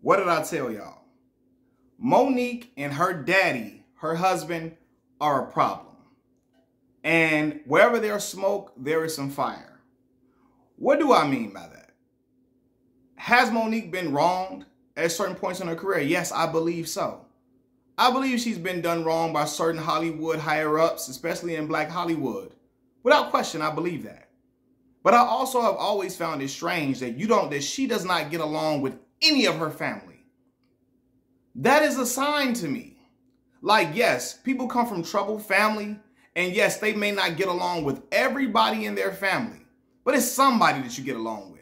What did I tell y'all? Monique and her daddy, her husband, are a problem. And wherever there's smoke, there is some fire. What do I mean by that? Has Monique been wronged at certain points in her career? Yes, I believe so. I believe she's been done wrong by certain Hollywood higher-ups, especially in Black Hollywood. Without question, I believe that. But I also have always found it strange that she does not get along with any of her family. That is a sign to me. Like, yes, people come from troubled family, and yes, they may not get along with everybody in their family, but it's somebody that you get along with.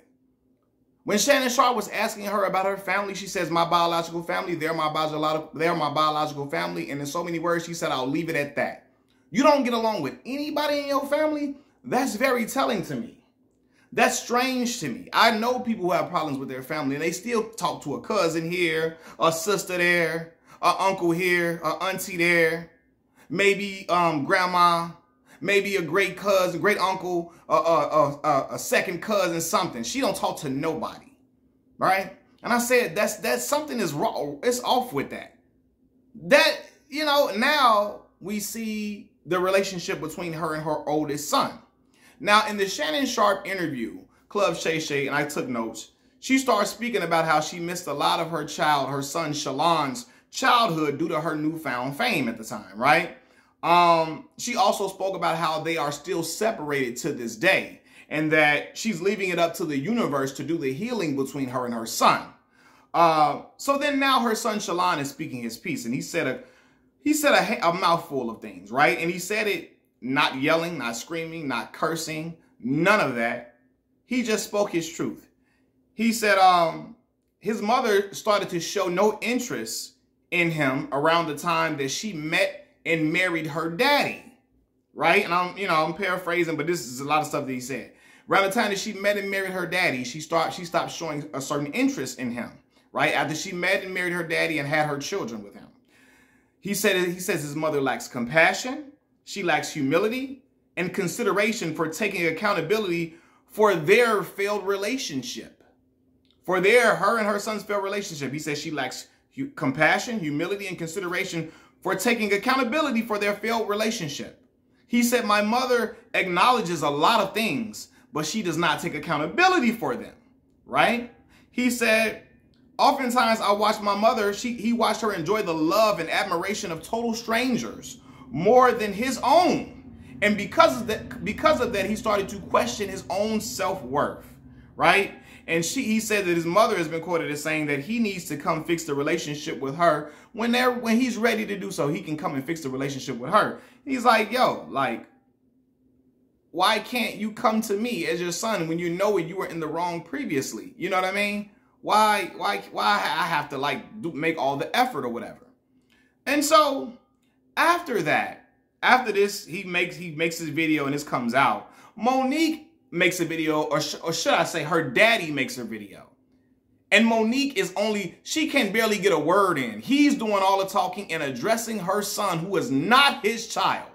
When Shannon Sharp was asking her about her family, she says, my biological family, they're my biological family. And in so many words, she said, I'll leave it at that. You don't get along with anybody in your family? That's very telling to me. That's strange to me. I know people who have problems with their family and they still talk to a cousin here, a sister there, an uncle here, an auntie there, maybe grandma, maybe a great cousin, great uncle, a second cousin, something. She don't talk to nobody, right? And I said, that's something is wrong. It's off with that. Now we see the relationship between her and her oldest son. Now, in the Shannon Sharp interview, Club Shay Shay, and I took notes, she started speaking about how she missed a lot of her son Shalon's childhood due to her newfound fame at the time, right? She also spoke about how they are still separated to this day and that she's leaving it up to the universe to do the healing between her and her son. So then now her son Shalon is speaking his piece, and he said a mouthful of things, right? And he said it not yelling, not screaming, not cursing, none of that. He just spoke his truth. He said his mother started to show no interest in him around the time that she met and married her daddy, right? And I'm paraphrasing, but this is a lot of stuff that he said. Around the time that she met and married her daddy, she stopped showing a certain interest in him, right? After she met and married her daddy and had her children with him. He says his mother lacks compassion, she lacks humility and consideration for taking accountability for their failed relationship. Her and her son's failed relationship. He says she lacks compassion, humility, and consideration for taking accountability for their failed relationship. He said, my mother acknowledges a lot of things, but she does not take accountability for them, right? He said, oftentimes I watched my mother, he watched her enjoy the love and admiration of total strangers more than his own. And because of that, he started to question his own self-worth, right? And he said that his mother has been quoted as saying that he needs to come fix the relationship with her when he's ready to do so. He can come and fix the relationship with her. He's like, yo, like, why can't you come to me as your son when you know you were in the wrong previously? You know what I mean? Why I have to make all the effort or whatever? And so after this, he makes his video and this comes out. Monique makes a video, or should I say her daddy makes a video. And Monique she can barely get a word in. He's doing all the talking and addressing her son, who is not his child,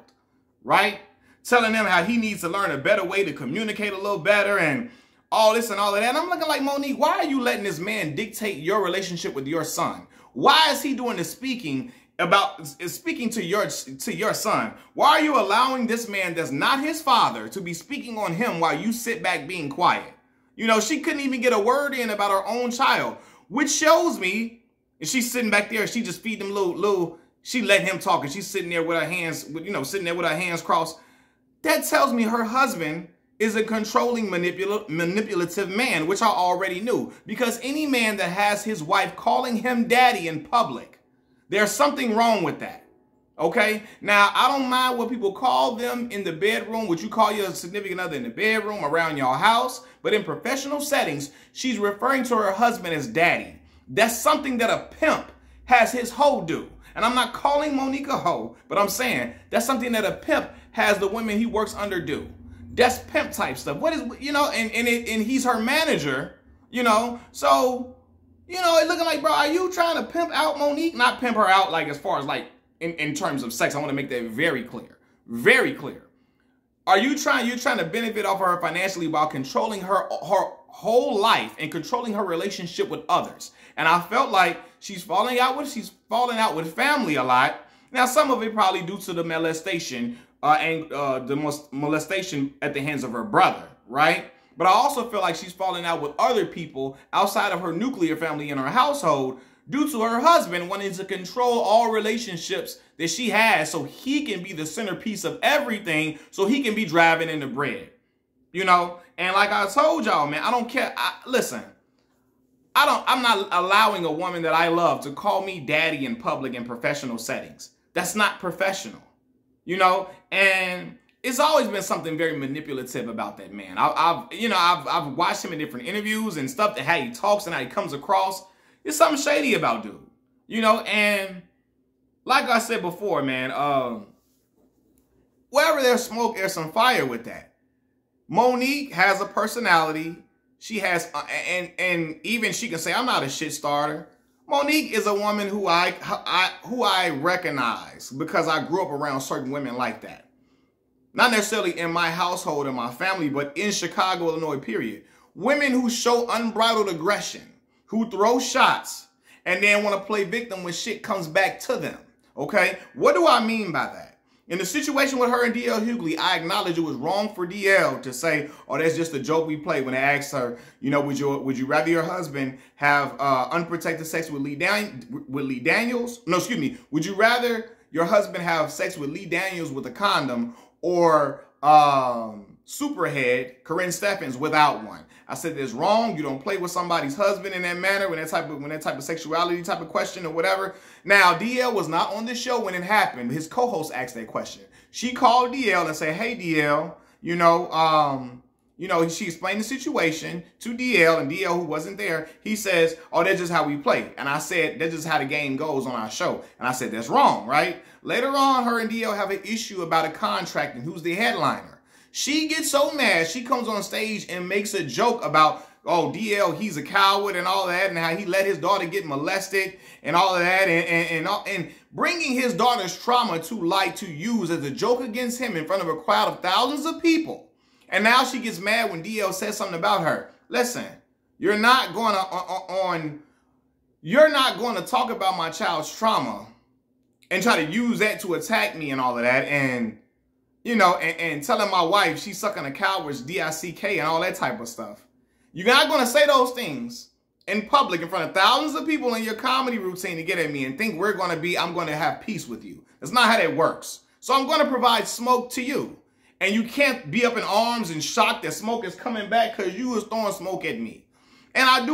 right? Telling him how he needs to learn a better way to communicate a little better and all this and all of that. And I'm looking like, Monique, why are you letting this man dictate your relationship with your son? Why is he doing the speaking to your son? Why are you allowing this man that's not his father to be speaking on him while you sit back being quiet? She couldn't even get a word in about her own child, which shows me, and she's sitting back there, she just feed him she let him talk, and she's sitting there with her hands crossed. That tells me her husband is a controlling, manipulative man, which I already knew, because any man that has his wife calling him daddy in public, there's something wrong with that, okay? Now, I don't mind what people call them in the bedroom, what you call your significant other in the bedroom, around your house, but in professional settings, she's referring to her husband as daddy. That's something that a pimp has his hoe do. And I'm not calling Monique a hoe, but I'm saying that's something that a pimp has the women he works under do. That's pimp type stuff. What is, and he's her manager, so... it's looking like, bro, are you trying to pimp out Monique? Not pimp her out, like, as far as, like, in terms of sex. I want to make that very clear. Very clear. You're trying to benefit off of her financially while controlling her whole life and controlling her relationship with others. And I felt like she's falling out with family a lot. Now, some of it probably due to the molestation molestation at the hands of her brother, right? But I also feel like she's falling out with other people outside of her nuclear family in her household due to her husband wanting to control all relationships that she has so he can be the centerpiece of everything, so he can be driving in the bread, you know? And like I told y'all, man, I don't care. Listen, I'm not allowing a woman that I love to call me daddy in public in professional settings. That's not professional, you know? And it's always been something very manipulative about that man. I've watched him in different interviews and stuff, that how he talks and how he comes across. There's something shady about dude, you know? And like I said before, man, wherever there's smoke, there's some fire with that. Monique has a personality. She has, and even she can say, I'm not a shit starter. Monique is a woman who I recognize because I grew up around certain women like that. Not necessarily in my household or my family, but in Chicago, Illinois, period. Women who show unbridled aggression, who throw shots, and then want to play victim when shit comes back to them. Okay? What do I mean by that? In the situation with her and DL Hughley, I acknowledge it was wrong for DL to say, oh, that's just a joke we play, when they asked her, you know, would you rather your husband have unprotected sex with Lee Daniels? No, excuse me. Would you rather your husband have sex with Lee Daniels with a condom or Superhead, Corinne Steffens, without one? I said that's wrong. You don't play with somebody's husband in that manner, when that type of sexuality type of question or whatever. Now, DL was not on the show when it happened. His co-host asked that question. She called DL and said, "Hey, DL, she explained the situation to DL, and DL, who wasn't there, he says, oh, that's just how we play." And I said, that's just how the game goes on our show. And I said, that's wrong, right? Later on, her and DL have an issue about a contract and who's the headliner. She gets so mad, she comes on stage and makes a joke about, oh, DL, he's a coward and all that, and how he let his daughter get molested and all of that, and bringing his daughter's trauma to light to use as a joke against him in front of a crowd of thousands of people. And now she gets mad when DL says something about her. Listen, you're not going to talk about my child's trauma and try to use that to attack me and all of that, and and telling my wife she's sucking a coward's D-I-C-K and all that type of stuff. You're not going to say those things in public in front of thousands of people in your comedy routine to get at me and think I'm going to have peace with you. That's not how that works. So I'm going to provide smoke to you. And you can't be up in arms and shocked that smoke is coming back because you was throwing smoke at me. And I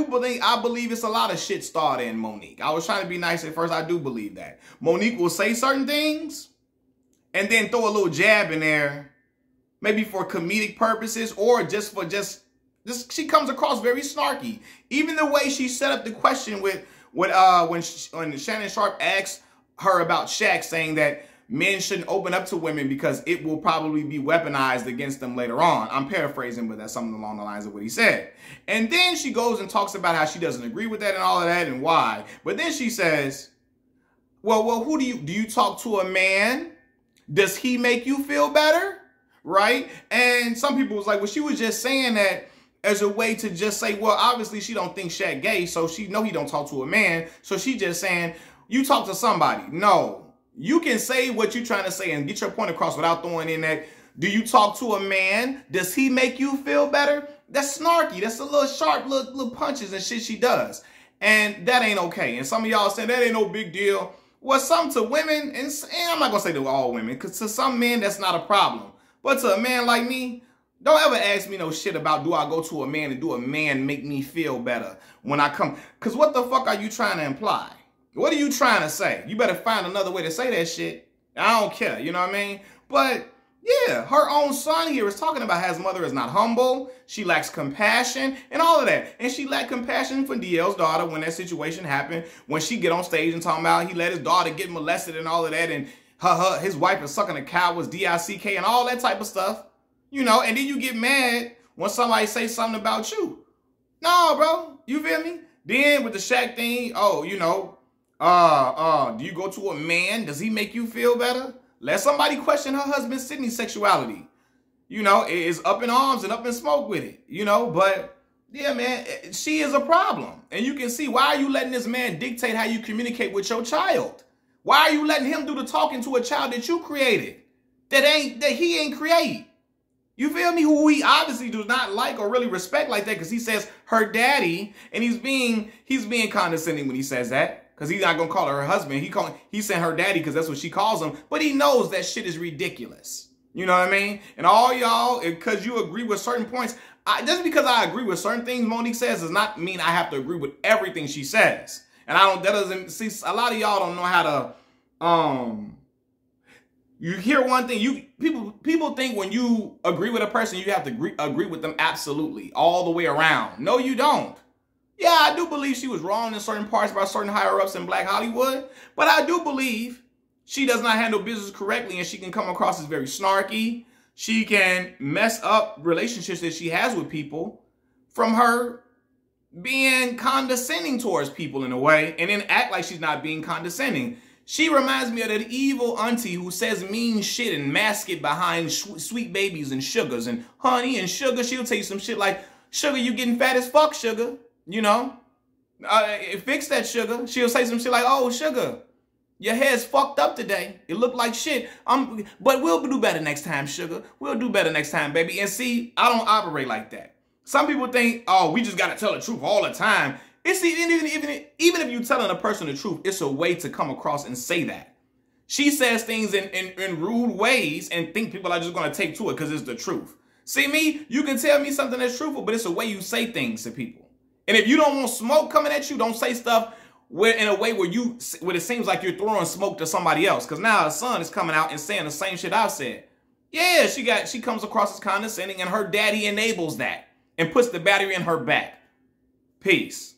believe it's a lot of shit started in Monique. I was trying to be nice at first. I do believe that. Monique will say certain things and then throw a little jab in there, maybe for comedic purposes or just she comes across very snarky. Even the way she set up the question when Shannon Sharpe asked her about Shaq, saying that men shouldn't open up to women because it will probably be weaponized against them later on. I'm paraphrasing, but that's something along the lines of what he said. And then she goes and talks about how she doesn't agree with that and all of that and why. But then she says, well, who do you talk to a man? Does he make you feel better? Right? And some people was like, well, she was just saying that as a way to just say, well, obviously she don't think Shaq gay, so she know he don't talk to a man. So she just saying, you talk to somebody. No, you can say what you're trying to say and get your point across without throwing in that, do you talk to a man? Does he make you feel better? That's snarky. That's a little sharp little punches and shit she does. And that ain't okay. And some of y'all saying that ain't no big deal. Well, some to women, and I'm not going to say to all women, because to some men, that's not a problem. But to a man like me, don't ever ask me no shit about, do I go to a man and do a man make me feel better when I come? Because what the fuck are you trying to imply? What are you trying to say? You better find another way to say that shit. I don't care, you know what I mean? But yeah, her own son here is talking about how his mother is not humble. She lacks compassion and all of that. And she lacked compassion for DL's daughter when that situation happened. When she get on stage and talking about he let his daughter get molested and all of that. And his wife is sucking a cow with D-I-C-K and all that type of stuff. And then you get mad when somebody say something about you. No, bro. You feel me? Then with the Shaq thing, do you go to a man? Does he make you feel better? Let somebody question her husband Sydney's sexuality. Is up in arms and up in smoke with it. But Yeah, man, she is a problem. And you can see, why are you letting this man dictate how you communicate with your child? Why are you letting him do the talking to a child that you created, that he ain't create? You feel me? Who he obviously does not like or really respect like that, because he says her daddy, and he's being condescending when he says that, because he's not gonna call her husband. He saying her daddy because that's what she calls him, but he knows that shit is ridiculous. You know what I mean? And all y'all, because you agree with certain points, just because I agree with certain things Monique says does not mean I have to agree with everything she says. And that doesn't, see, a lot of y'all don't know how to, you hear one thing, people think when you agree with a person, you have to agree with them absolutely, all the way around. No, you don't. Yeah, I do believe she was wrong in certain parts by certain higher-ups in Black Hollywood, but I do believe she does not handle business correctly, and she can come across as very snarky. She can mess up relationships that she has with people from her being condescending towards people in a way, and then act like she's not being condescending. She reminds me of that evil auntie who says mean shit and mask it behind sweet babies and sugars and honey and sugar. She'll tell you some shit like, sugar, you getting fat as fuck, sugar. You know, fix that, sugar. She'll say some shit like, oh, sugar, your hair's fucked up today. It looked like shit. But we'll do better next time, sugar. We'll do better next time, baby. And see, I don't operate like that. Some people think, oh, we just got to tell the truth all the time. It's even if you're telling a person the truth, it's a way to come across and say that. She says things in rude ways and think people are just going to take to it because it's the truth. See me? You can tell me something that's truthful, but it's a way you say things to people. And if you don't want smoke coming at you, don't say stuff in a way where it seems like you're throwing smoke to somebody else. Because now her son is coming out and saying the same shit I've said. Yeah, she comes across as condescending, and her daddy enables that and puts the battery in her back. Peace.